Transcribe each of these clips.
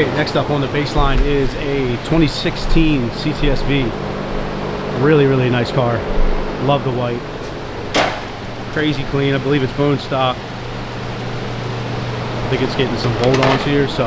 right, next up on the baseline is a 2016 CTS-V. Really nice car. Love the white. Crazy clean. I believe it's bone stock. I think it's getting some bolt-ons here, so.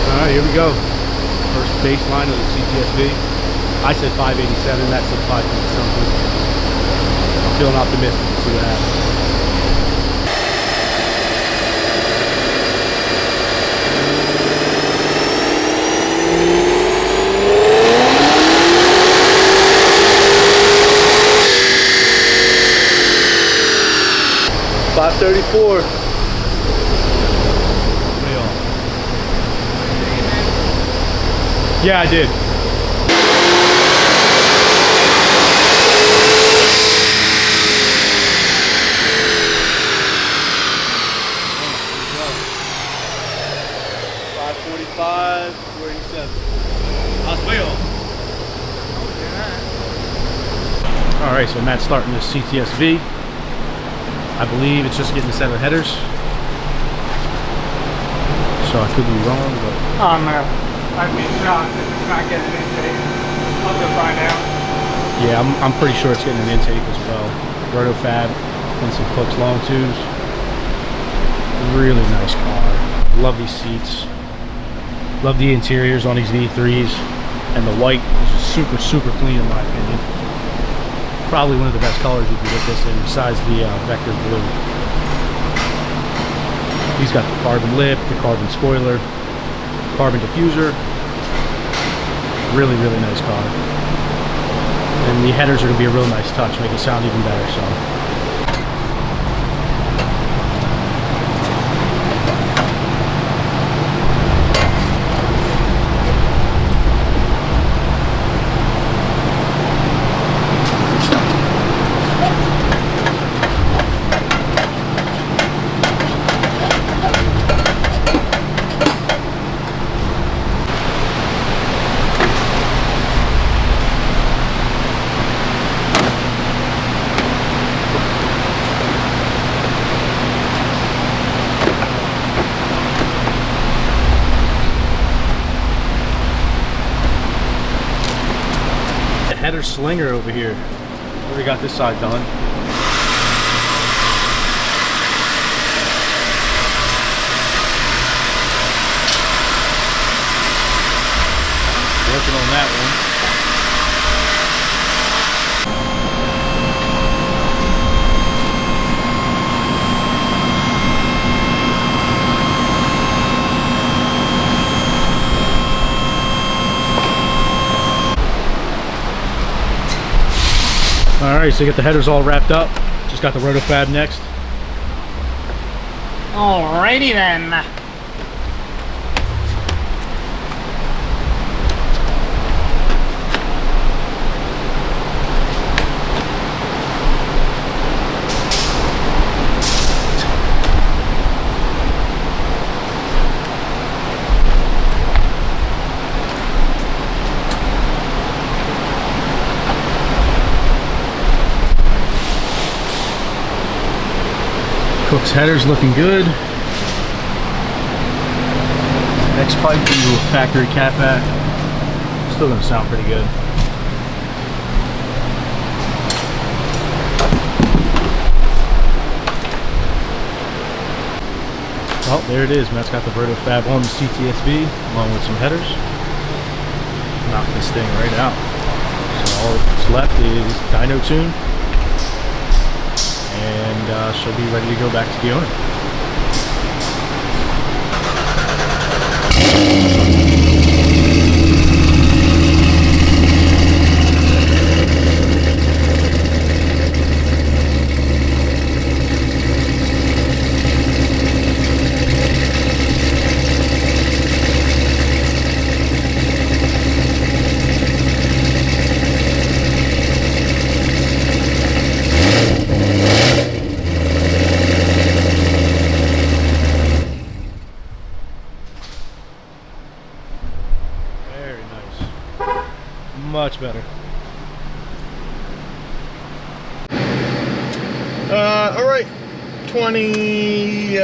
Alright, here we go. First baseline of the CTS-V. I said 587, that said 550 something. I'm feeling optimistic to see what happens. $534. Yeah, I did. $545, $487. I was way off. All right, so Matt's starting the CTS-V. I believe it's just getting a set of headers. So I could be wrong, but... I'd be shocked if it's not getting an intake. I'll go find out. Yeah, I'm pretty sure it's getting an intake as well. Roto fab and some Cook's long tubes. Really nice car. Love these seats. Love the interiors on these V3s. And the white is just super clean in my opinion. Probably one of the best colors you can get this in, besides the Vector Blue. He's got the carbon lip, the carbon spoiler, carbon diffuser. Really nice car. And the headers are going to be a real nice touch, make it sound even better. So. Header slinger over here. We got this side done. Working on that one. Alright, so you got the headers all wrapped up. Just got the roto fab next. Alrighty then. Cook's headers looking good. Next pipe into a factory cat back. Still gonna sound pretty good. Well, there it is. Matt's got the roto fab on the CTS-V along with some headers. Knock this thing right out. So all that's left is dyno tune. And she'll be ready to go back to the owner. Much better. All right, 20,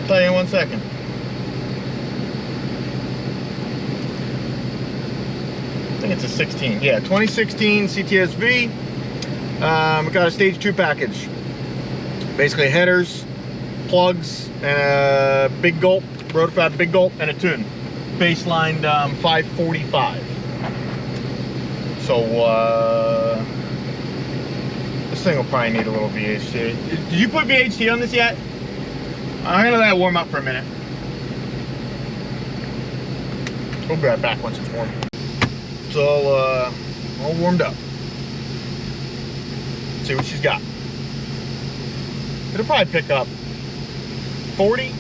tell you in 1 second. I think it's a 16. Yeah, 2016 CTS-V. We got a stage 2 package. Basically headers, plugs, and a big gulp, rotofab big gulp, and a tune. Baselined 545. So this thing will probably need a little VHT. Did you put VHT on this yet? I'm gonna let it warm up for a minute. We'll be right back once it's warm. It's all warmed up. Let's see what she's got. It'll probably pick up 40,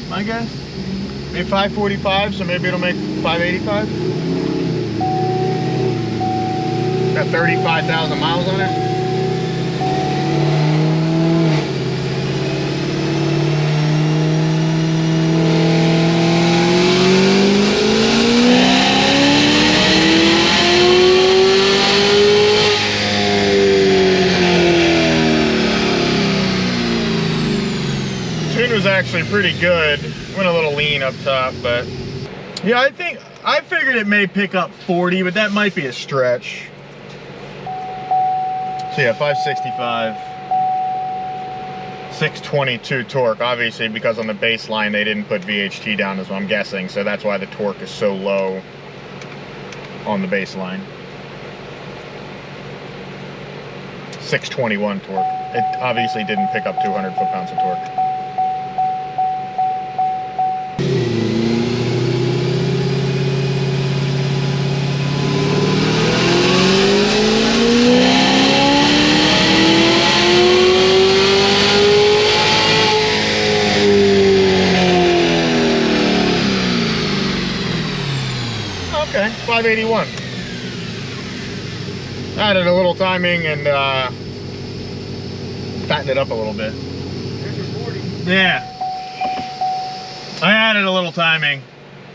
my guess. Maybe 545, so maybe it'll make 585. Got 35,000 miles on it. Was actually pretty good. Went a little lean up top, but yeah, I figured it may pick up 40, but that might be a stretch. So yeah, 565, 622 torque. Obviously, because on the baseline they didn't put VHT down, is what I'm guessing. So that's why the torque is so low on the baseline. 621 torque. It obviously didn't pick up 200 foot-pounds of torque. Okay, 581. Added a little timing and fattened it up a little bit. There's your 40. Yeah. I added a little timing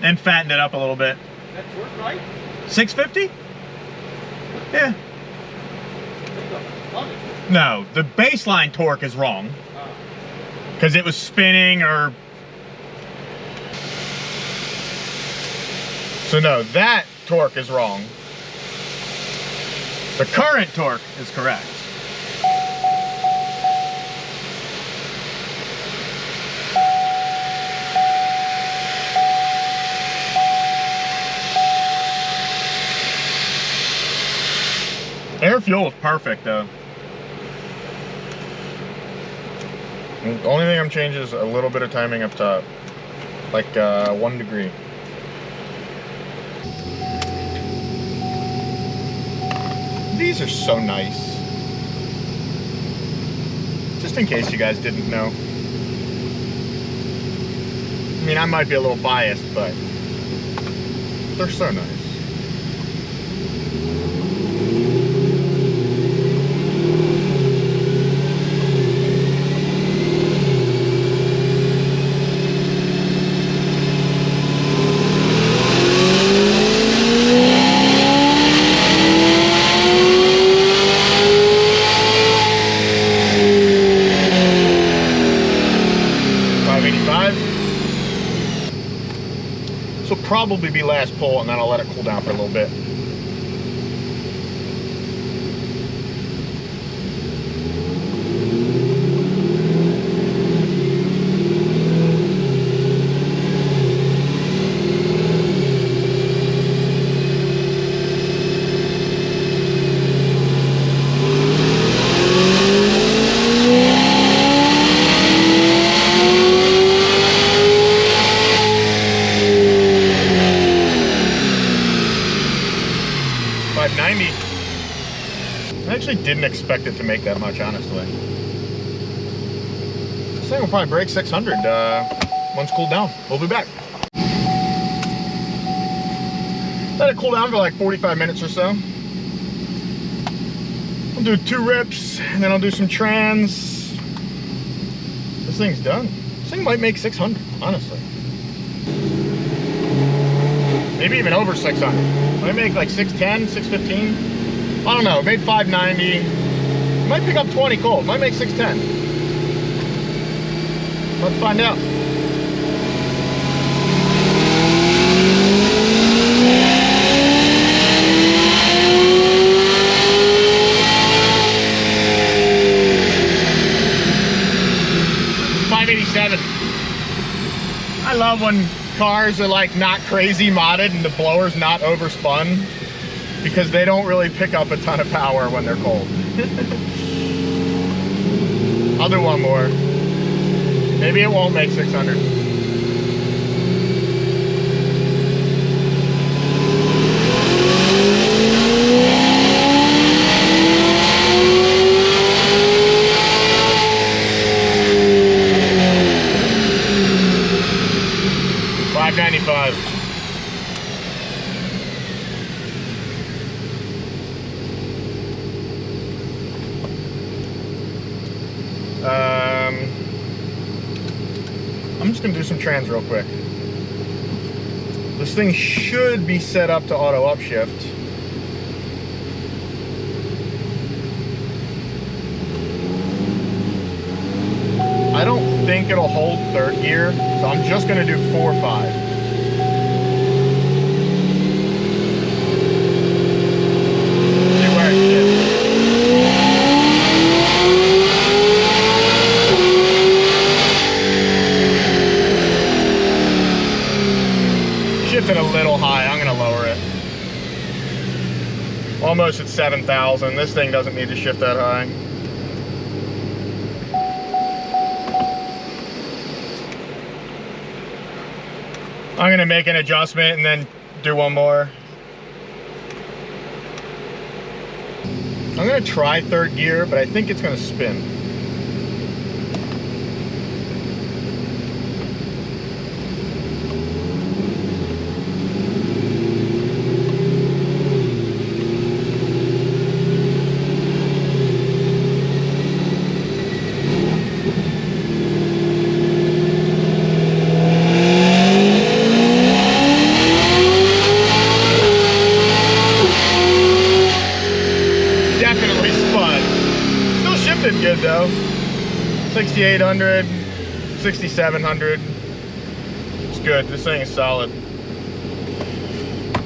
and fattened it up a little bit. That torque right? 650? Yeah. No, the baseline torque is wrong. Because it was spinning or... So no, that torque is wrong. The current torque is correct. Air fuel is perfect though. The only thing I'm changing is a little bit of timing up top. Like 1 degree. These are so nice. Just in case you guys didn't know. I mean, I might be a little biased, but they're so nice. This will probably be last pull, and then I'll let it cool down for a little bit. I actually didn't expect it to make that much, honestly. This thing will probably break 600 once cooled down. We'll be back. Let it cool down for like 45 minutes or so. I'll do 2 rips, and then I'll do some trans. This thing's done. This thing might make 600, honestly. Maybe even over 600. Might make like 610, 615. I don't know, it made 590, Might pick up 20 cold. Might make 610. Let's find out. I love when cars are like not crazy modded and the blower's not overspun, because they don't really pick up a ton of power when they're cold. I'll do one more. Maybe it won't make 600. $595. I'm just gonna do some trans real quick. This thing should be set up to auto upshift. I don't think it'll hold third gear, so I'm just gonna do 4 or 5. See where it shifts. Shifted a little high. I'm gonna lower it. Almost at 7,000. This thing doesn't need to shift that high. I'm gonna make an adjustment and then do one more. I'm gonna try third gear, but I think it's gonna spin. Good though. 6,800, 6,700. It's good. This thing is solid.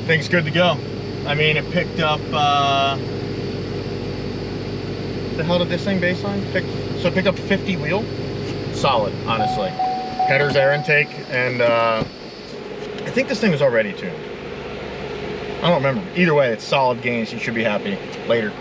Thing's good to go. I mean, it picked up. The hell did this thing baseline? So it picked up 50 wheel. Solid, honestly. Headers, air intake, and I think this thing was already tuned. I don't remember. Either way, it's solid gains. You should be happy. Later.